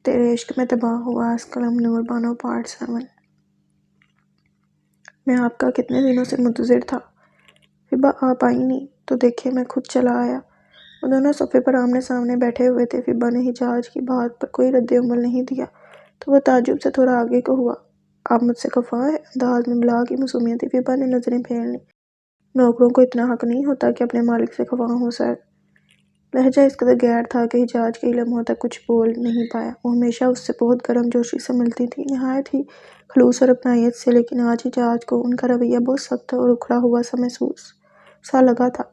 تیرے عشق میں تباہ ہوا اس قلم نور بانو پارٹ 7۔ میں آپ کا کتنے دنوں سے منتظر تھا۔ فبا آپ آئی نہیں تو دیکھے میں خود چلا آیا۔ وہ دونوں صوفے پر آمنے سامنے بیٹھے ہوئے تھے۔ فبا نے حجاج کی بات پر کوئی رد عمل نہیں دیا تو وہ تعجب سے تھوڑا آگے کو ہوا۔ آپ مجھ سے خفا ہے؟ انداز میں بلا کی معصومیت تھی۔ فبا نے نظریں پھیر لیں۔ نوکروں کو اتنا حق نہیں ہوتا کہ اپنے مالک سے خفا ہوں سر۔ لہجہ اس قدر غیر تھا کہ حجاج کئی لمحوں تک کچھ بول نہیں پایا۔ وہ ہمیشہ اس سے بہت گرم جوشی سے ملتی تھی، نہایت ہی خلوص اور اپنائیت سے، لیکن آج حجاج کو ان کا رویہ بہت سخت اور اکھڑا ہوا سا محسوس سا لگا تھا۔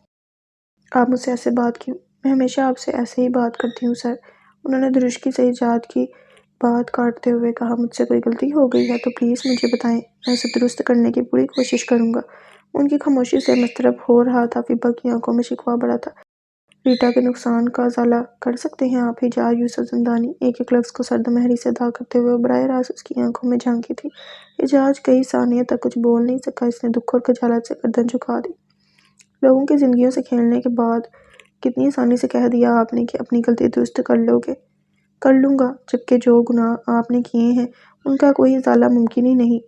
آپ مجھ سے ایسے بات کیوں؟ میں ہمیشہ آپ سے ایسے ہی بات کرتی ہوں سر۔ انہوں نے درشکی سے حجاج کی بات کاٹتے ہوئے کہا، مجھ سے کوئی غلطی ہو گئی ہے تو پلیز مجھے بتائیں، میں اسے درست کرنے کی پوری کوشش کروں گا۔ ان کی خاموشی سے مضطرب ہو رہا تھا۔ فبا کی آنکھوں میں شکوہ بڑا تھا۔ ریٹا کے نقصان کا ازالہ کر سکتے ہیں آپ؟ حجاج یوسف زندانی ایک ایک لفظ کو سرد مہری سے ادا کرتے ہوئے براہ راست اس کی آنکھوں میں جھانکی تھی۔ حجاج کئی ثانیے تک کچھ بول نہیں سکا۔ اس نے دکھ اور خجالت سے گردن جھکا دی۔ لوگوں کی زندگیوں سے کھیلنے کے بعد کتنی آسانی سے کہہ دیا آپ نے کہ اپنی غلطی درست کر لو گے۔ کر لوں گا، جبکہ جو گناہ آپ نے کیے ہیں ان کا کوئی ازالہ ممکن ہی نہیں۔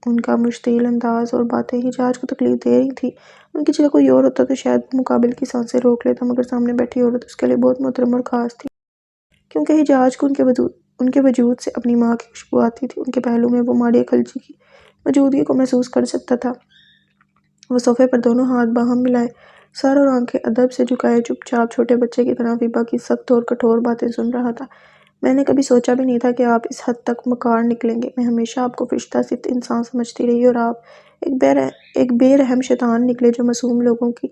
ان کا مشتعل انداز اور باتیں حجاج کو تکلیف دے رہی تھیں۔ ان کی جگہ کوئی اور ہوتا تو شاید وہ مقابل کی سانسیں روک لیتا، مگر سامنے بیٹھی عورت اس کے لیے بہت محترم اور خاص تھی، کیونکہ حجاج کو ان کے وجود سے اپنی ماں کی خوشبو آتی تھی۔ ان کے پہلو میں وہ ماریہ خلجی کی موجودگی کو محسوس کر سکتا تھا۔ وہ صوفے پر دونوں ہاتھ باہم ملائے، سر اور آنکھیں ادب سے جھکائے چپ چاپ چھوٹے بچے کی طرح فبا کی سخت اور کٹھور باتیں سن رہا تھا۔ میں نے کبھی سوچا بھی نہیں تھا کہ آپ اس حد تک مکار نکلیں گے۔ میں ہمیشہ آپ کو فرشتہ ست انسان سمجھتی رہی، اور آپ ایک بے رحم شیطان نکلے جو معصوم لوگوں کی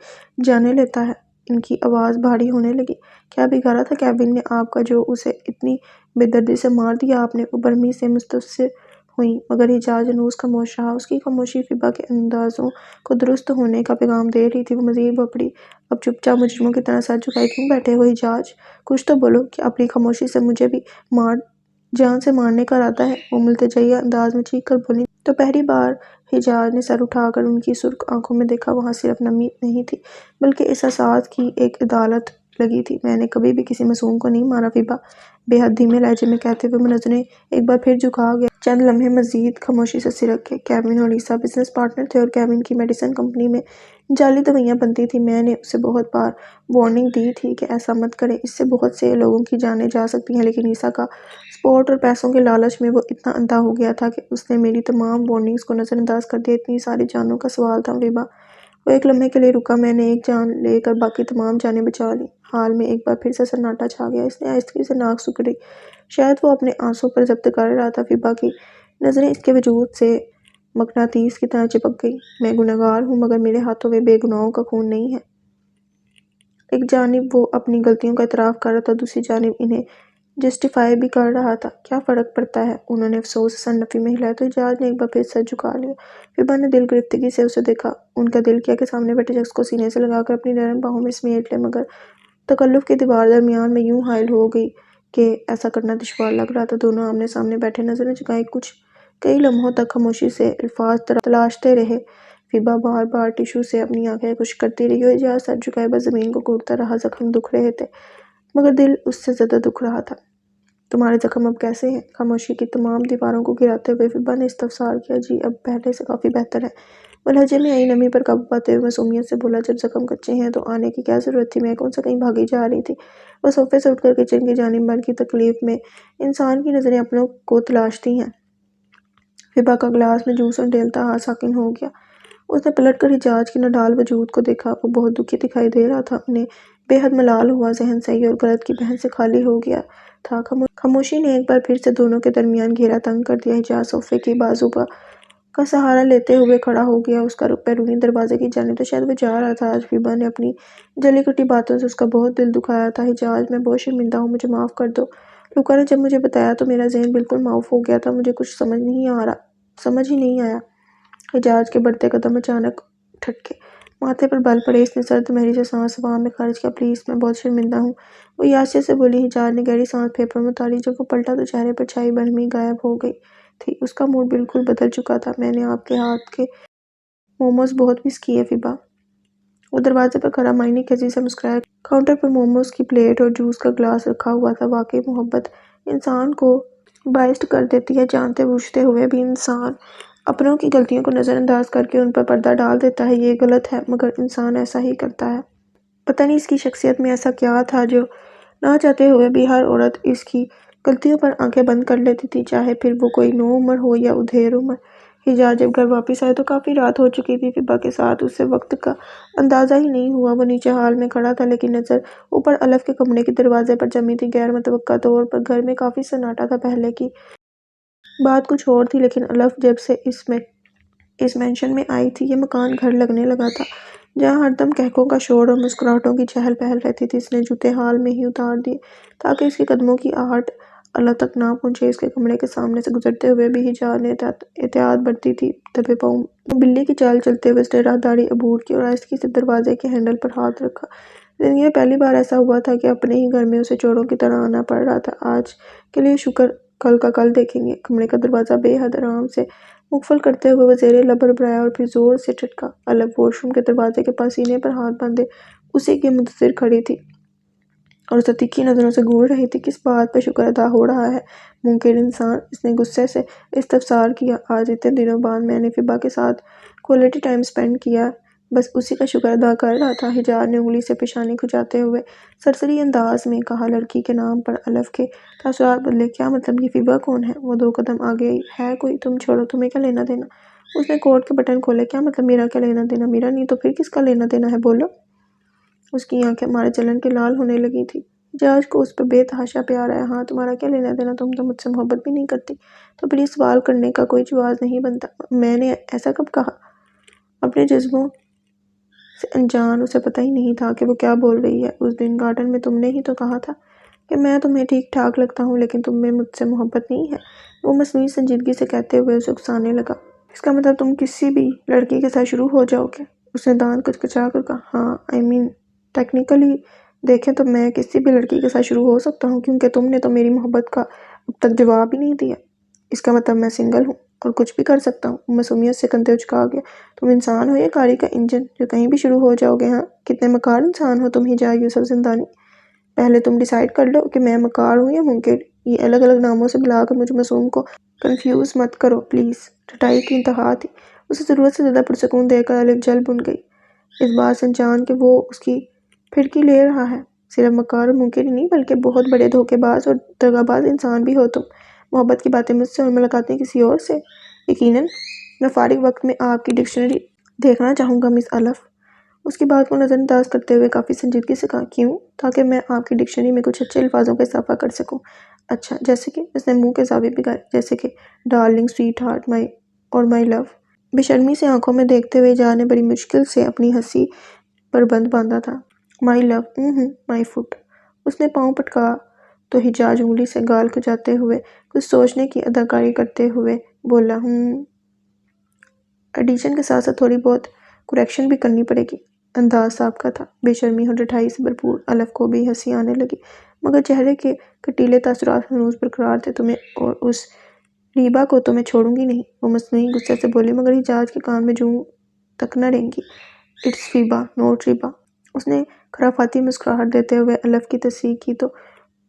جانیں لیتا ہے۔ ان کی آواز بھاری ہونے لگی۔ کیا بگاڑا تھا کیوin نے آپ کا جو اسے اتنی بے دردی سے مار دیا آپ نے؟ وہ برہمی سے مستفسر ہوئیں، مگر حجاج ہنوز خاموش رہا۔ اس کی خاموشی فبا کے اندازوں کو درست ہونے کا پیغام دے رہی تھی۔ وہ مزید بڑھی، اب چپ چاپ مجرموں کی طرح سر جھکائے کیوں بیٹھے ہو حجاج؟ کچھ تو بولو کہ اپنی خاموشی سے مجھے بھی جان سے مارنے کا ارادہ ہے؟ وہ ملتجئیہ انداز میں چیخ کر بولی۔ تو پہلی بار حجاج نے سر اٹھا کر ان کی سرخ آنکھوں میں دیکھا۔ وہاں صرف نمی نہیں تھی بلکہ احساسات کی ایک عدالت لگی تھی۔ میں نے کبھی بھی کسی معصوم کو نہیں مارا فبا، بے حد دھیمے لہجے میں کہتے ہوئے وہ نظریں ایک بار پھر جھکا گیا۔ چند لمحے مزید خاموشی سے سرک گئے۔ کیوin اور لیسا بزنس پارٹنر تھے اور کیوin کی میڈیسن کمپنی میں جعلی دوائیاں بنتی تھیں۔ میں نے اسے بہت بار وارننگ دی تھی کہ ایسا مت کرے، اس سے بہت سے لوگوں کی جانیں جا سکتی ہیں، لیکن لیسا کا سپورٹ اور پیسوں کے لالچ میں وہ اتنا اندھا ہو گیا تھا کہ اس نے میری تمام وارننگز کو نظر انداز کر دیا۔ اتنی ساری جانوں کا سوال تھا فبا۔ وہ ایک لمحے کے لیے رکا۔ میں نے ایک جان لے کر باقی تمام جانیں بچا لیں۔ حال میں ایک بار پھر سے سناٹا چھا گیا۔ اس نے آہستگی سے ناک سکڑی، شاید وہ اپنے آنسوں پر ضبط کر رہا تھا۔ فبا کی نظریں اس کے وجود سے مقناطیس کی طرح چپک گئیں۔ میں گنہگار ہوں، مگر میرے ہاتھوں میں بے گناہوں کا خون نہیں ہے۔ ایک جانب وہ اپنی غلطیوں کا اعتراف کر رہا تھا، دوسری جانب انہیں جسٹیفائی بھی کر رہا تھا۔ کیا فرق پڑتا ہے؟ انہوں نے افسوس سے سر نفی میں ہلایا تو حجاج نے ایک بار پھر سر جھکا لیا۔ فبا نے دل گرفتگی سے اسے دیکھا۔ ان کا دل کیا کہ سامنے بیٹھے شخص کو سینے سے لگا کر اپنی نرم باہوں میں سمیٹ لے، مگر تکلف کی دیوار درمیان میں یوں حائل ہو گئی کہ ایسا کرنا دشوار لگ رہا تھا۔ دونوں آمنے سامنے بیٹھے نظریں جھکائے کئی لمحوں تک خاموشی سے الفاظ تلاشتے رہے۔ فبا بار بار ٹشو سے اپنی آنکھیں خشک کرتی رہی اور حجاج سر جھکائے بس زمین کو گھونٹتا رہا۔ زخم دکھ رہے تھے، مگر دل اس سے زیادہ دکھ رہا تھا۔ تمہارے زخم اب کیسے ہیں؟ خاموشی کی تمام دیواروں کو گراتے ہوئے فبا نے استفسار کیا۔ جی، اب پہلے سے کافی بہتر ہیں، وہ لہجے میں آئی نمی پر قابو پاتے ہوئے معصومیت سے بولا۔ جب زخم کچے ہیں تو آنے کی کیا ضرورت تھی؟ میں کون سا کہیں بھاگی جا رہی تھی؟ وہ صوفے سے اٹھ کر کچن کی جانب بڑھ۔ کی تکلیف میں انسان کی نظریں اپنوں کو تلاشتی ہیں۔ فبا کا گلاس میں جوس انڈیلتا ہاتھ ساکن ہو گیا۔ اس نے پلٹ کر حجاج کی نڈھال وجود کو دیکھا۔ وہ بہت دکھی دکھائی دے رہا تھا۔ انہیں بے حد ملال ہوا۔ ذہن صحیح اور غلط کی بحث سے خالی ہو گیا تھا۔ خاموشی نے ایک بار پھر سے دونوں کے درمیان گھیرا تنگ کر دیا۔ حجاج صوفے کی بازو کا سہارا لیتے ہوئے کھڑا ہو گیا، اس کا رخ بیرونی دروازے کی جانب تھا، شاید وہ جا رہا تھا۔ آج فبا نے اپنی جلی کٹی باتوں سے اس کا بہت دل دکھایا تھا۔ حجاج، میں بہت شرمندہ ہوں، مجھے معاف کر دو۔ لوکا نے جب مجھے بتایا تو میرا ذہن بالکل معاف ہو گیا تھا، مجھے کچھ سمجھ ہی نہیں آیا۔ حجاج کے بڑھتے قدم اچانک ٹھٹکے، ماتھے پر بل پڑے۔ اس نے سرد مہری سے سانس ہوا میں خارج کیا۔ پلیز، میں بہت شرمندہ ہوں، وہ یاسے سے بولی۔ حجاج نے گہری سانس پھیپھڑوں میں اتاری۔ جب وہ پلٹا تو چہرے پر چھائی برہمی غائب ہو گئی تھی۔ اس کا موڈ بالکل بدل چکا تھا۔ میں نے آپ کے ہاتھ کے موموز بہت مس کیے فبا۔ وہ دروازے پر کھڑا معنی خیزی سے مسکرایا۔ کاؤنٹر پر موموز کی پلیٹ اور جوس کا گلاس رکھا ہوا تھا۔ واقعی محبت انسان کو باعث کر دیتی ہے۔ جانتے بوجھتے ہوئے بھی انسان اپنوں کی غلطیوں کو نظر انداز کر کے ان پر پردہ ڈال دیتا ہے۔ یہ غلط ہے، مگر انسان ایسا ہی کرتا ہے۔ پتہ نہیں اس کی شخصیت میں ایسا کیا تھا جو نہ چاہتے ہوئے بھی ہر عورت اس کی غلطیوں پر آنکھیں بند کر لیتی تھی، چاہے پھر وہ کوئی نو عمر ہو یا ادھیر عمر۔ حجاز جب گھر واپس آئے تو کافی رات ہو چکی تھی۔ فبا کے ساتھ اسے وقت کا اندازہ ہی نہیں ہوا۔ وہ نیچے ہال میں کھڑا تھا، لیکن نظر اوپر الف کے کمرے کے دروازے پر جمی تھی۔ غیر متوقع طور پر گھر میں کافی سناٹا تھا۔ پہلے کی بات کچھ اور تھی، لیکن الف جب سے اس مینشن میں آئی تھی، یہ مکان گھر لگنے لگا تھا، جہاں ہر دم کہکوں کا شور اور مسکراہٹوں کی چہل پہل رہتی تھی۔ اس نے جوتے ہال میں ہی اتار دیے تاکہ اس کے قدموں کی آہٹ اللہ تک نہ پہنچے۔ اس کے کمرے کے سامنے سے گزرتے ہوئے بھی حجاز نے احتیاط برتی تھی۔ دبے پاؤں بلی کی چال چلتے ہوئے اس نے راہداری عبور کی اور آہستگی سے دروازے کے ہینڈل پر ہاتھ رکھا۔ زندگی میں پہلی بار ایسا ہوا تھا کہ اپنے ہی گھر میں اسے چوروں کی طرح آنا پڑ رہا تھا۔ آج کے لیے شکر، کل کا کل دیکھیں گے۔ کمرے کا دروازہ بے حد آرام سے مقفل کرتے ہوئے وہ زیر لب بڑبڑایا اور پھر زور سے ٹھٹکا۔ الف واش روم کے دروازے کے پاس سینے پر ہاتھ باندھے اسی کے منتظر کھڑی تھی اور اسے تیکھی نظروں سے گھور رہی تھی۔ کس بات پہ شکر ادا ہو رہا ہے منکر انسان، اس نے غصے سے استفسار کیا۔ آج اتنے دنوں بعد میں نے فبا کے ساتھ کوالٹی ٹائم سپینڈ کیا، بس اسی کا شکر ادا کر رہا تھا۔ حجاز نے انگلی سے پیشانی کھجاتے ہوئے سرسری انداز میں کہا۔ لڑکی کے نام پر الف کے تاثرات بدلے۔ کیا مطلب؟ یہ فبا کون ہے؟ وہ 2 قدم آگے آئی۔ ہے کوئی؟ تم چھوڑو، تمہیں کیا لینا دینا؟ اس نے کوٹ کے بٹن کھولے۔ کیا مطلب میرا کیا لینا دینا؟ میرا نہیں تو پھر کس کا لینا دینا ہے؟ بولو۔ اس کی آنکھیں مارے جلن کے لال ہونے لگی تھی۔ حجاز کو اس پر بے تحاشا پیار آیا۔ ہاں، تمہارا کیا لینا دینا؟ تم تو مجھ سے محبت بھی نہیں کرتی، تو پھر یہ سوال کرنے کا کوئی جواز نہیں بنتا۔ میں نے ایسا کب کہا؟ اپنے جذبوں سے انجان، اسے پتہ ہی نہیں تھا کہ وہ کیا بول رہی ہے۔ اس دن گارڈن میں تم نے ہی تو کہا تھا کہ میں تمہیں ٹھیک ٹھاک لگتا ہوں، لیکن تمہیں مجھ سے محبت نہیں ہے، وہ مصنوعی سنجیدگی سے کہتے ہوئے اسے اکسانے لگا۔ اس کا مطلب تم کسی بھی لڑکی کے ساتھ شروع ہو جاؤ گے؟ اس نے دانت کچکچا کر کہا۔ ہاں، ٹیکنیکلی دیکھیں تو میں کسی بھی لڑکی کے ساتھ شروع ہو سکتا ہوں، کیونکہ تم نے تو میری محبت کا اب تک جواب ہی نہیں دیا۔ اس کا مطلب میں سنگل ہوں اور کچھ بھی کر سکتا ہوں۔ وہ معصومیت سے کندھے اچکا گیا۔ تم انسان ہو یا گاڑی کا انجن جو کہیں بھی شروع ہو جاؤ گے؟ ہاں، کتنے مکار انسان ہو تم حجاز یوسف زندانی۔ پہلے تم ڈیسائیڈ کر لو کہ میں مکار ہوں یا منکر۔ یہ الگ الگ ناموں سے بلا کر مجھ معصوم کو کنفیوز مت کرو پلیز۔ ٹھٹائی کی انتہا تھی۔ اسے ضرورت سے زیادہ پرسکون دیکھ کر الف جل بن گئی، اس بات سے انجان کہ وہ اس کی پھرکی لے رہا ہے۔ صرف مکار اور منکر ہی نہیں، بلکہ بہت بڑے دھوکے باز اور دغا باز انسان بھی ہو تم۔ محبت کی باتیں مجھ سے اور ملاقاتیں کسی اور سے؟ یقیناً۔ میں فارغ وقت میں آپ کی ڈکشنری دیکھنا چاہوں گا مس الف۔ اس کی بات کو نظر انداز کرتے ہوئے کافی سنجیدگی سے کہا۔ کیوں؟ تاکہ میں آپ کی ڈکشنری میں کچھ اچھے الفاظوں کا اضافہ کر سکوں۔ اچھا، جیسے کہ؟ اس نے منہ کے زاویے بگاڑے۔ جیسے کہ ڈارلنگ، سویٹ ہارٹ اور مائی لو۔ بے شرمی سے آنکھوں میں دیکھتے ہوئے حجاز نے بڑی مشکل سے اپنی ہنسی پر بند باندھا تھا۔ مائی لو، مائی فٹ۔ اس نے پاؤں پٹکا تو حجاز انگلی سے گال کھجاتے ہوئے کچھ سوچنے کی اداکاری کرتے ہوئے بولا۔ ایڈیشن کے ساتھ ساتھ تھوڑی بہت کریکشن بھی کرنی پڑے گی۔ انداز صاحب کا تھا۔ بے شرمی اور ڈٹھائی سے بھرپور الف کو بھی ہنسی آنے لگی، مگر چہرے کے کٹیلے تاثرات ہنوز برقرار تھے۔ تمہیں اور اس ریبا کو تو میں چھوڑوں گی نہیں، وہ مصنوعی غصے سے بولی، مگر حجاز کے کان میں جوں تک نہ رینگی۔ It's فیبا، note ریبا۔ اس نے خرافاتی مسکراہٹ دیتے ہوئے الف کی تصحیح کی تو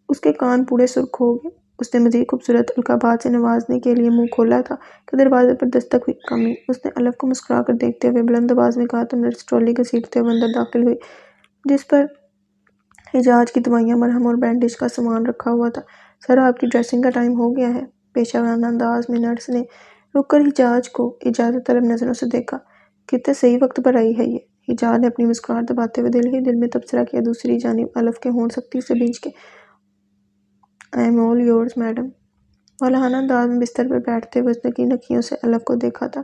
اس کے کان پورے سرخ ہو گئے۔ اس نے مزید خوبصورت القابات سے نوازنے کے لیے منہ کھولا تھا کہ دروازے پر دستک ہوئی۔ کمی۔ اس نے الف کو مسکرا کر دیکھتے ہوئے بلند آواز میں کہا تو نرس ٹرالی گھسیٹتے ہوئے اندر داخل ہوئی، جس پر حجاز کی دوائیاں، مرہم اور بینڈیج کا سامان رکھا ہوا تھا۔ سر، آپ کی ڈریسنگ کا ٹائم ہو گیا ہے۔ پیشہ ورانہ انداز میں نرس نے رک کر حجاز کو اجازت طلب نظروں سے دیکھا۔ کتنے صحیح وقت پر آئی ہے یہ۔ حجاز نے اپنی مسکراہٹ دباتے ہوئے دل ہی دل میں تبصرہ کیا۔ دوسری جانب الف کے ہونٹ سختی سے بھینچ کے I am all yours madam. والہانہ انداز میں بستر پر بیٹھتے ہوئے اس نے کن اکھیوں سے الف کو دیکھا تھا،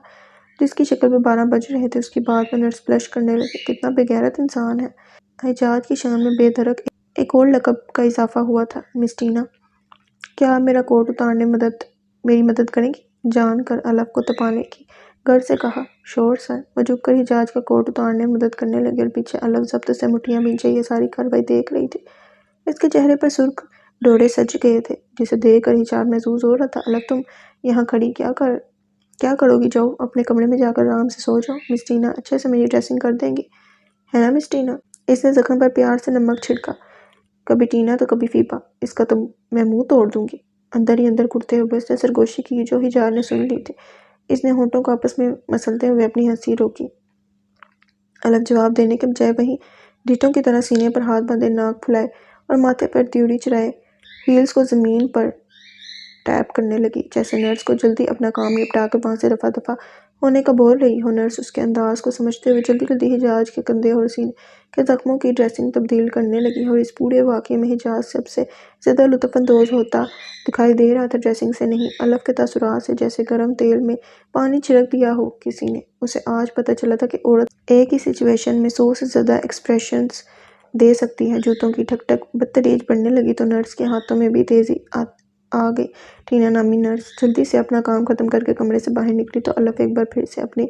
جس کی شکل پہ 12 بج رہے تھے۔ اس کی بات پر نرس بلش کرنے لگی۔ کتنا بے غیرت انسان ہے۔ حجاز کی شان میں بے دھڑک ایک اور لقب کا اضافہ ہوا تھا، مس ٹینا۔ کیا آپ میرا کوٹ اتارنے میری مدد کریں گی؟ جان کر الف کو تپانے کی غرض سے کہا۔ شور سر۔ وہ جھک کر حجاز کا کوٹ اتارنے میں مدد کرنے لگی اور پیچھے الف ضبط سے مٹھیاں بھینچے یہ ساری کارروائی دیکھ رہی تھی۔ اس کے چہرے پر سرخ ڈوڑے سج گئے تھے، جسے دیکھ کر حجاز محظوظ ہو رہا تھا۔ الف، تم یہاں کھڑی کیا کرو گی؟ جاؤ اپنے کمرے میں جا کر آرام سے سو جاؤ۔ مس ٹینا اچھے سے میری ڈریسنگ کر دیں گی، ہے نا مس ٹینا؟ اس نے زخم پر پیار سے نمک چھڑکا۔ کبھی ٹینا تو کبھی فیبا، اس کا تو میں منہ توڑ دوں گی۔ اندر ہی اندر گھٹتے ہوئے اس نے سرگوشی کی جو حجار نے سن لی تھی۔ اس نے ہونٹوں کو آپس میں مسلتے ہوئے اپنی ہنسی روکی۔ الف جواب دینے کے بجائے وہیں ڈیٹوں کی طرح سینے پر ہاتھ باندھے، ناک پھلائے اور ماتھے پر تیوڑی چڑھائے ہیلز کو زمین پر ٹیپ کرنے لگی، جیسے نرس کو جلدی اپنا کام نپٹا کر وہاں سے رفع دفع ہونے کا بول رہی ہو۔ نرس اس کے انداز کو سمجھتے ہوئے جلدی جلدی حجاج کے کندھے اور سینے کے زخموں کی ڈریسنگ تبدیل کرنے لگی، اور اس پورے واقعے میں حجاج سب سے زیادہ لطف اندوز ہوتا دکھائی دے رہا تھا، ڈریسنگ سے نہیں، الف کے تاثرات سے، جیسے گرم تیل میں پانی چھڑک دیا ہو کسی نے۔ اسے آج پتہ چلا تھا کہ عورت ایک ہی سچویشن میں 100 سے زیادہ ایکسپریشنز دے سکتی ہے۔ جوتوں کی ٹھک ٹھک بدتدریج بڑھنے لگی تو نرس کے ہاتھوں میں بھی تیزی آ گئی۔ ٹینا نامی نرس جلدی سے اپنا کام ختم کر کے کمرے سے باہر نکلی تو الف ایک بار پھر سے اپنی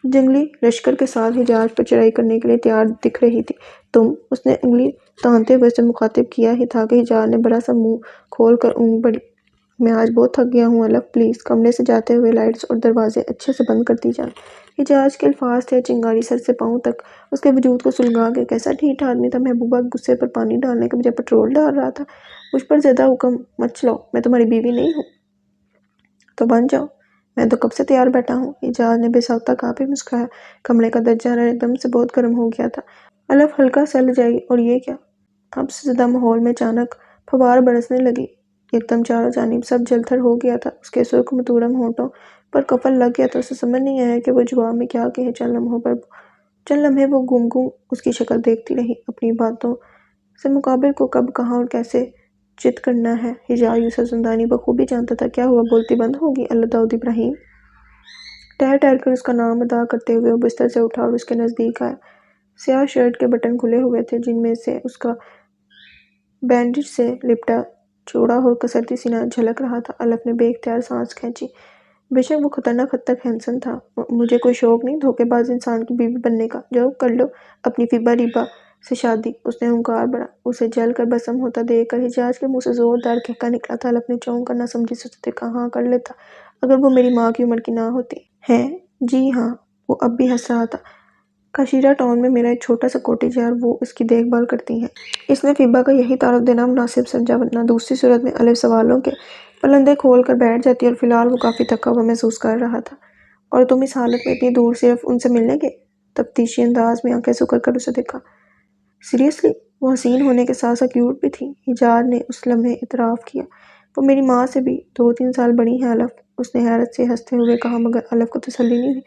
جنگلی لشکر کے ساتھ حجاج پر چڑھائی کرنے کے لیے تیار دکھ رہی تھی۔ تم، اس نے انگلی تانتے ہوئے اسے مخاطب کیا ہی تھا کہ حجاج نے بڑا سا منہ کھول کر اونگ بڑھی۔ میں آج بہت تھک گیا ہوں الف، پلیز کمرے سے جاتے ہوئے لائٹس اور دروازے اچھے سے بند کر دی جائیں۔ حجاج کے الفاظ تھے، چنگاری سر سے پاؤں تک اس کے وجود کو سلگا گئے۔ کیسا ڈھیٹ آدمی تھا، محبوبہ کے غصے پر پانی ڈالنے کے بجائے پٹرول ڈال رہا تھا۔ مجھ پر زیادہ حکم مت چلاؤ، میں تمہاری بیوی نہیں ہوں تو بن جاؤ، میں تو کب سے تیار بیٹھا ہوں۔ حجاج نے بے ساختہ کہا، پھر مسکرایا۔ کمرے کا درجہ حرارت ایک دم سے بہت گرم ہو گیا تھا۔ الف ہلکا سا لجائی، اور یہ کیا؟ حد سے زیادہ ماحول میں اچانک پھوار برسنے لگی، ایک دم چاروں جانب سب جل تھل ہو گیا تھا۔ اس کے سرخ متورم ہونٹوں پر قفل لگ گیا تھا، اسے سمجھ نہیں آیا کہ وہ جواب میں کیا کہے۔ چند لمحے وہ گم گم اس کی شکل دیکھتی رہی، اپنی باتوں سے مقابل کو کب کہاں اور کیسے چت کرنا ہے۔ حجاج یوسف زندانی بخوبی جانتا تھا۔ کیا ہوا، بولتی بند ہوگی؟ اللہ داؤد ابراہیم ٹہر ٹہر کر اس کا نام ادا کرتے ہوئے وہ بستر سے اٹھا اور اس کے نزدیک آیا۔ سیاہ شرٹ کے بٹن کھلے ہوئے تھے، جن میں سے اس کا بینڈیج سے لپٹا چوڑا اور کسرتی سینہ جھلک رہا تھا۔ الف نے بے اختیار سانس کھینچی۔ بے شک وہ خطرناک حد تک ہینڈسم تھا۔ مجھے کوئی شوق نہیں دھوکے باز انسان کی بیوی بننے کا، جاؤ کر لو اپنی فیبا ریبا سے شادی۔ اس نے ہنکار بھرا۔ اسے جل کر بھسم ہوتا دیکھ کر حجاج کے منہ سے زوردار کہکا نکلا تھا۔ الف نے چونک کر ناسمجھی سے اسے دیکھا۔ ہاں کر لیتا، اگر وہ میری ماں کی عمر کی نہ ہوتی۔ ہیں؟ جی ہاں، وہ اب بھی ہنس رہا تھا۔ کاشیرا ٹاؤن میں میرا ایک چھوٹا سا کوٹیج ہے اور وہ اس کی دیکھ بھال کرتی ہیں۔ اس نے فیبا کا یہی تعارف دینا مناسب سمجھا، ورنہ دوسری صورت میں الف سوالوں کے پلندے کھول کر بیٹھ جاتی، اور فی الحال وہ کافی تھکا ہوا محسوس کر رہا تھا۔ اور تم اس حالت میں اتنی دور صرف ان سے ملنے گئے؟ تفتیشی انداز میں آنکھیں سکڑ کر اسے دیکھا۔ سیریسلی؟ وہ حسین ہونے کے ساتھ ساتھ کیوٹ بھی تھی، حجاج نے اس لمحے اعتراف کیا۔ وہ میری ماں سے بھی 2-3 سال بڑی ہیں الف، اس نے حیرت سے ہنستے ہوئے کہا، مگر الف کو تسلی نہیں ہوئی۔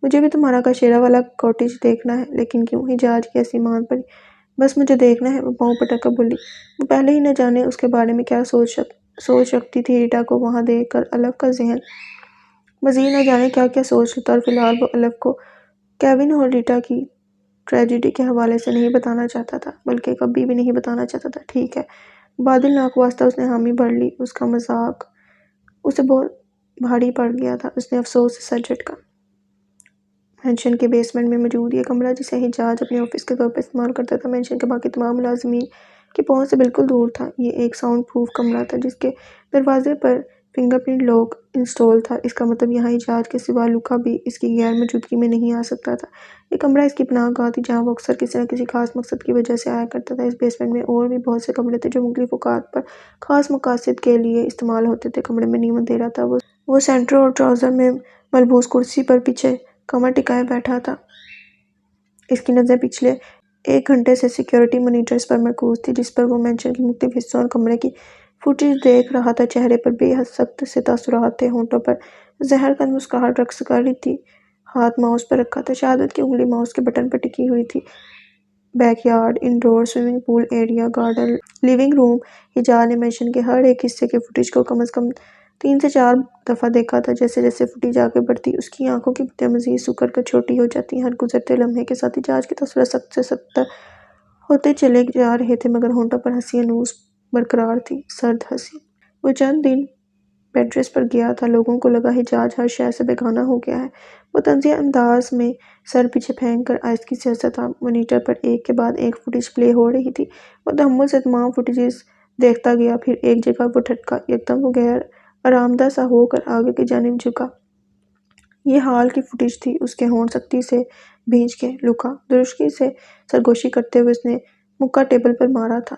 مجھے بھی تمہارا کاشیرا والا کوٹیج دیکھنا ہے، لیکن کیوں؟ حجاج کی ایسی مان پڑی۔ بس مجھے دیکھنا ہے، وہ پاؤں پٹک کر بولی۔ وہ پہلے ہی نہ جانے اس کے بارے میں کیا سوچ رکھتی تھی۔ ریٹا کو وہاں دیکھ کر الف کا ذہن مزید نہ جانے کیا کیا سوچ لیتا، اور فی الحال وہ الف کو کیون اور ریٹا کی ٹریجڈی کے حوالے سے نہیں بتانا چاہتا تھا، بلکہ کبھی بھی نہیں بتانا چاہتا تھا۔ ٹھیک ہے، بادل ناخواستہ اس نے حامی بھر لی۔ اس کا مذاق اسے بہت بھاری پڑ گیا تھا۔ اس نے افسوس سے سر جھٹکا۔ مینشن کے بیسمنٹ میں موجود یہ کمرہ، جسے حجاج اپنے آفس کے طور پر استعمال کرتا تھا، مینشن کے باقی تمام ملازمین کی پہنچ سے بالکل دور تھا۔ یہ ایک ساؤنڈ پروف کمرہ تھا، جس کے دروازے پر فنگر پرنٹ لاک انسٹال تھا۔ اس کا مطلب یہاں حجاج کے سوا لوکا بھی اس کی غیر موجودگی میں نہیں آ سکتا تھا۔ یہ کمرہ اس کی پناہ گاہ تھی، جہاں وہ اکثر کسی نہ کسی خاص مقصد کی وجہ سے آیا کرتا تھا۔ اس بیسمنٹ میں اور بھی بہت سے کمرے تھے جو مختلف اوقات پر خاص مقاصد کے لیے استعمال ہوتے تھے۔ کمرے میں نیم اندھیرا تھا۔ وہ سینٹر اور ٹراؤزر میں ملبوس کرسی پر پیچھے کمر ٹکائے بیٹھا تھا۔ اس کی نظر پچھلے 1 گھنٹے سے سیکیورٹی مانیٹرز پر مرکوز تھی، جس پر وہ مینشن کے مختلف حصوں اور کمرے کی فوٹیج دیکھ رہا تھا۔ چہرے پر بے حد سخت سے تاثرات تھے، ہونٹوں پر زہر کن مسکراہٹ رقص کر رہی تھی۔ ہاتھ ماؤس پر رکھا تھا، شہادت کی انگلی ماؤس کے بٹن پر ٹکی ہوئی تھی۔ Backyard, indoor, swimming pool area, garden, living room. Hajjaj نے مینشن کے ہر ایک حصے کے فوٹیج کو کم از کم 3 سے 4 دفعہ دیکھا تھا۔ جیسے جیسے فوٹیج آگے بڑھتی، اس کی آنکھوں کی پتیاں مزید سکڑ کر چھوٹی ہو جاتی۔ ہر گزرتے لمحے کے ساتھ حجاج کے تاثرات سخت سے سختر ہوتے چلے جا رہے تھے، مگر ہونٹوں پر ہنسی ہنوز برقرار تھی، سرد ہنسی۔ وہ چند دن بیڈ ریسٹ پر گیا تھا۔ لوگوں کو لگا حجاج ہر شے سے بیگانہ ہو گیا ہے۔ وہ طنزیہ انداز میں سر پیچھے پھینک کر آہستگی سے ہنسا تھا۔ مانیٹر پر ایک کے بعد ایک فوٹیج پلے ہو رہی تھی۔ وہ تحمل سے تمام فوٹیجز دیکھتا گیا، پھر ایک جگہ وہ ٹھٹکا۔ یکدم وہ غیر آرامدہ سا ہو کر آگے کی جانب جھکا۔ یہ حال کی فوٹیج تھی۔ اس کے ہونٹ سختی سے بھینچ گئے۔ لوکا، درشکی سے سرگوشی کرتے ہوئے اس نے مکہ ٹیبل پر مارا تھا۔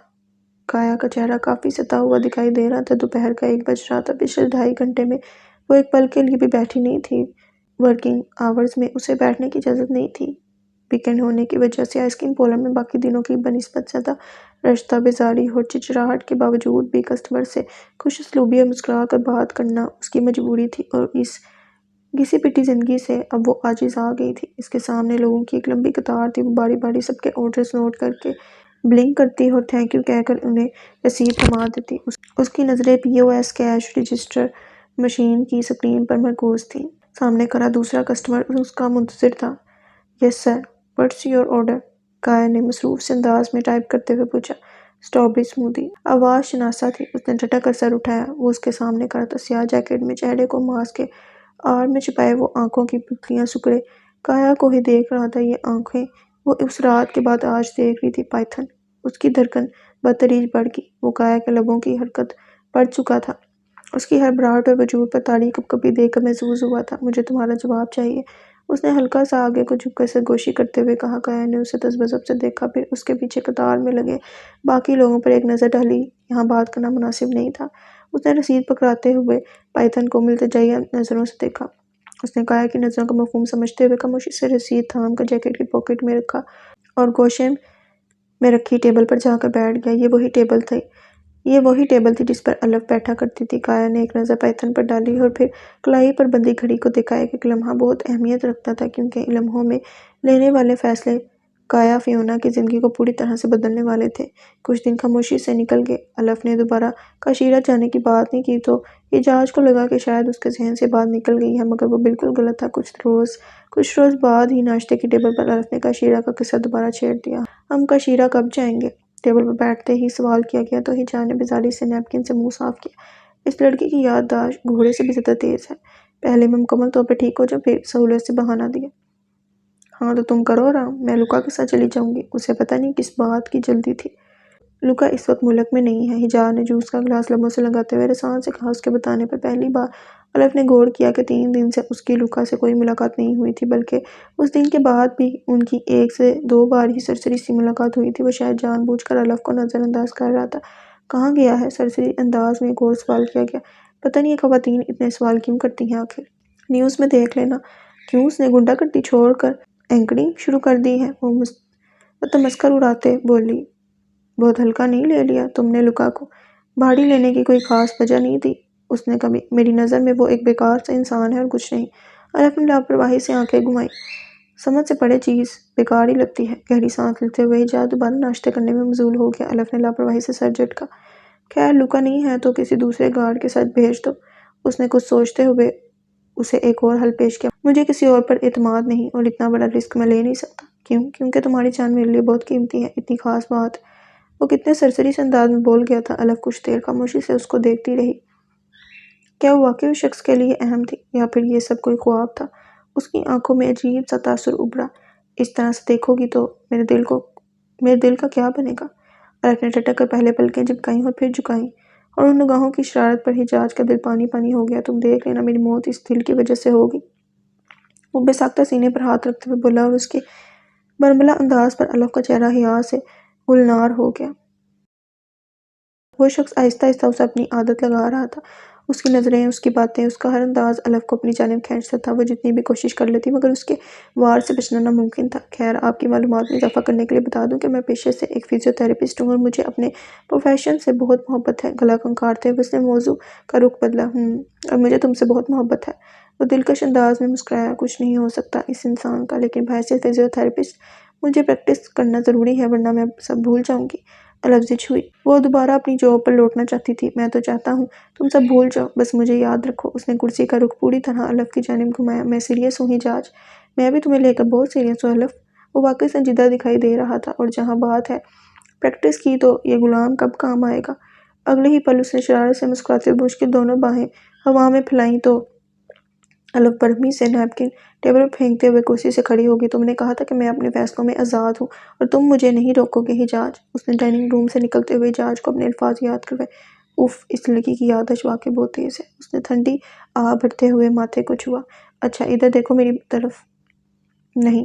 کایا کا چہرہ کافی ستا ہوا دکھائی دے رہا تھا۔ دوپہر کا 1 بج رہا تھا۔ پچھلے 2.5 گھنٹے میں وہ ایک پل کے لیے بھی بیٹھی نہیں تھی۔ ورکنگ آورز میں اسے بیٹھنے کی اجازت نہیں تھی۔ ویکینڈ ہونے کی وجہ سے آئس کریم پارلر میں باقی دنوں کی بنسبت زیادہ رش تھا۔ بیزاری اور چڑچڑاہٹ کے باوجود بھی کسٹمر سے خوش اسلوبی اور مسکرا کر بات کرنا اس کی مجبوری تھی، اور اس گھسی پٹی زندگی سے اب وہ عاجز آ گئی تھی۔ اس کے سامنے لوگوں کی ایک لمبی قطار تھی۔ وہ باری باری سب کے آرڈرز نوٹ کر کے بلنک کرتی اور تھینک یو کہہ کر انہیں رسید تھما دیتی۔ اس کی نظریں POS کیش رجسٹر مشین کی سکرین پر مرکوز تھیں۔ سامنے کھڑا دوسرا کسٹمر اس کا منتظر تھا۔ یس سر، واٹس یور آرڈر؟ کایا نے مصروف سے انداز میں ٹائپ کرتے ہوئے پوچھا۔ Strawberry smoothie. آواز شناسا تھی۔ اس نے جھٹک کر سر اٹھایا۔ وہ اس کے سامنے کھڑا تھا، سیاہ جیکٹ میں، چہرے کو ماسک کے آڑ میں چھپائے وہ آنکھوں کی پتلیاں سکڑے کایا کو ہی دیکھ رہا تھا۔ یہ آنکھیں وہ اس رات کے بعد آج دیکھ رہی تھی۔ پائتھن۔ اس کی دھڑکن بتدریج بڑھ گئی۔ وہ کایا کے لبوں کی حرکت پڑھ چکا تھا۔ اس کی ہڑبڑاہٹ اور وجود پر طاری کپکپی دیکھ کر محظوظ ہوا تھا۔ مجھے تمہارا جواب چاہیے۔ اس نے ہلکا سا آگے کو جھک کر سرگوشی کرتے ہوئے کہا۔ کایا نے اسے تذبذب سے دیکھا، پھر اس کے پیچھے قطار میں لگے باقی لوگوں پر ایک نظر ڈالی۔ یہاں بات کرنا مناسب نہیں تھا۔ اس نے رسید پکڑاتے ہوئے پائتھن کو ملتجئ نظروں سے دیکھا۔ اس نے کایا کی نظروں کا مفہوم سمجھتے ہوئے خاموشی سے رسید تھام کر جیکٹ کی پاکٹ میں رکھا اور گوشے میں رکھی ٹیبل پر جا کر بیٹھ گیا۔ یہ وہی ٹیبل تھی جس پر الف بیٹھا کرتی تھی۔ کایا نے ایک نظر پائتھن پر ڈالی اور پھر کلائی پر بندھی گھڑی کو دیکھا۔ ایک لمحہ بہت اہمیت رکھتا تھا، کیونکہ ان لمحوں میں لینے والے فیصلے کایا فیونا کی زندگی کو پوری طرح سے بدلنے والے تھے۔ کچھ دن خاموشی سے نکل گئے۔ الف نے دوبارہ کاشیرا جانے کی بات نہیں کی تو حجاج کو لگا کہ شاید اس کے ذہن سے بات نکل گئی ہے، مگر وہ بالکل غلط تھا۔ کچھ روز بعد ہی ناشتے کی ٹیبل پر الف نے کاشیرا کا قصہ دوبارہ چھیڑ دیا۔ ہم کاشیرا کب جائیں گے؟ ٹیبل پر بیٹھتے ہی سوال کیا گیا تو حجاج نے بیزاری سے نیپکن سے منہ صاف کیا۔ اس لڑکی کی یادداشت گھوڑے سے بھی زیادہ تیز ہے۔ پہلے میں مکمل طور پر ٹھیک ہو جاؤں، پھر سہولت سے بہانہ دیا۔ ہاں تو تم کرو آرام، میں لوکا کے ساتھ چلی جاؤں گی۔ اسے پتہ نہیں کس بات کی جلدی تھی۔ لوکا اس وقت ملک میں نہیں ہے، حجاج نے جوس کا گلاس لبوں سے لگاتے ہوئے رسان سے کہا۔ اس کے بتانے پر پہلی بار الف نے غور کیا کہ 3 دن سے اس کی لوکا سے کوئی ملاقات نہیں ہوئی تھی، بلکہ اس دن کے بعد بھی ان کی 1 سے 2 بار ہی سرسری سی ملاقات ہوئی تھی۔ وہ شاید جان بوجھ کر الف کو نظر انداز کر رہا تھا۔ کہاں گیا ہے؟ سرسری انداز میں ایک اور سوال کیا گیا۔ پتہ نہیں یہ خواتین اتنے سوال کیوں کرتی ہیں آخر؟ نیوز میں دیکھ لینا۔ کیوں اس نے غنڈہ گردی چھوڑ کر اینکرنگ شروع کر دی ہے؟ وہ تمسخر اڑاتے بولی۔ بہت ہلکا نہیں لے لیا تم نے لوکا کو؟ بھاری لینے کی کوئی خاص وجہ نہیں تھی اس نے کبھی۔ میری نظر میں وہ ایک بیکار سا انسان ہے اور کچھ نہیں۔ الف نے لاپرواہی سے آنکھیں گھمائیں۔ سمجھ سے پڑے چیز بیکار ہی لگتی ہے۔ گہری سانس لیتے ہوئے حجاج دوبارہ ناشتے کرنے میں مشغول ہو گیا۔ الف نے لاپرواہی سے سر جھٹکا۔ خیر لوکا نہیں ہے تو کسی دوسرے گارڈ کے ساتھ بھیج دو۔ اس نے کچھ سوچتے ہوئے اسے ایک اور حل پیش کیا۔ مجھے کسی اور پر اعتماد نہیں، اور اتنا بڑا رسک میں لے نہیں سکتا۔ کیوں؟ کیونکہ تمہاری جان میرے لیے بہت قیمتی ہے۔ اتنی خاص بات؟ وہ کتنے سرسری سے انداز میں بول گیا تھا۔ الف کچھ دیر خاموشی سے اس کو دیکھتی رہی۔ کیا وہ واقعی اس شخص کے لیے اہم تھی، یا پھر یہ سب کوئی خواب تھا؟ اس کی آنکھوں میں عجیب سا تاثر ابھرا۔ اس طرح سے دیکھو گی تو میرے دل کا کیا بنے گا؟ الف نے جھٹک کر پہلے پلکیں جھپکائیں اور پھر جھکائیں، اور ان نگاہوں کی شرارت پر حجاج کا دل پانی پانی ہو گیا۔ تم دیکھ لینا، میری موت اس دل کی وجہ سے ہوگی۔ وہ بے ساختہ سینے پر ہاتھ رکھتے ہوئے بولا، اور اس کے برملا انداز پر الف کا چہرہ حیا سے گلنار ہو گیا۔ وہ شخص آہستہ آہستہ اسے اپنی عادت لگا رہا تھا۔ اس کی نظریں، اس کی باتیں، اس کا ہر انداز الف کو اپنی جانب کھینچتا تھا۔ وہ جتنی بھی کوشش کر لیتی مگر اس کے وار سے بچنا ناممکن تھا۔ خیر آپ کی معلومات میں اضافہ کرنے کے لیے بتا دوں کہ میں پیشے سے ایک فزیو تھراپسٹ ہوں، اور مجھے اپنے پروفیشن سے بہت محبت ہے۔ گلا کھنکھارتے ہوئے اس نے موضوع کا رخ بدلا۔ اور مجھے تم سے بہت محبت ہے۔ وہ دلکش انداز میں مسکرایا۔ کچھ نہیں ہو سکتا اس انسان کا، لیکن بحیثیت فزیو تھراپسٹ مجھے پریکٹس کرنا ضروری ہے، ورنہ میں سب بھول جاؤں گی۔ الف زچ ہوئی۔ وہ دوبارہ اپنی جاب پر لوٹنا چاہتی تھی۔ میں تو چاہتا ہوں تم سب بھول جاؤ، بس مجھے یاد رکھو۔ اس نے کرسی کا رخ پوری طرح الف کی جانب گھمایا۔ میں سیریس ہوں حجاج، میں بھی تمہیں لے کر بہت سیریس ہوں الف۔ وہ واقعی سنجیدہ دکھائی دے رہا تھا۔ اور جہاں بات ہے پریکٹس کی تو یہ غلام کب کام آئے گا؟ اگلے ہی پل اس نے شرارت سے مسکراتے ہوئے مشکل دونوں باہیں ہوا میں پھیلائیں تو الف برہمی سے نیپکن ٹیبل پر پھینکتے ہوئے کرسی سے کھڑی ہو گئی۔ تم نے کہا تھا کہ میں اپنے فیصلوں میں آزاد ہوں، اور تم مجھے نہیں روکو گے حجاج۔ اس نے ڈائننگ روم سے نکلتے ہوئے حجاج کو اپنے الفاظ یاد کروائے۔ اف، اس لڑکی کی یادداشت واقعی بہت تیز ہے۔ اس نے ٹھنڈی آہ بھرتے ہوئے ماتھے کو چھوا۔ اچھا ادھر دیکھو، میری طرف نہیں۔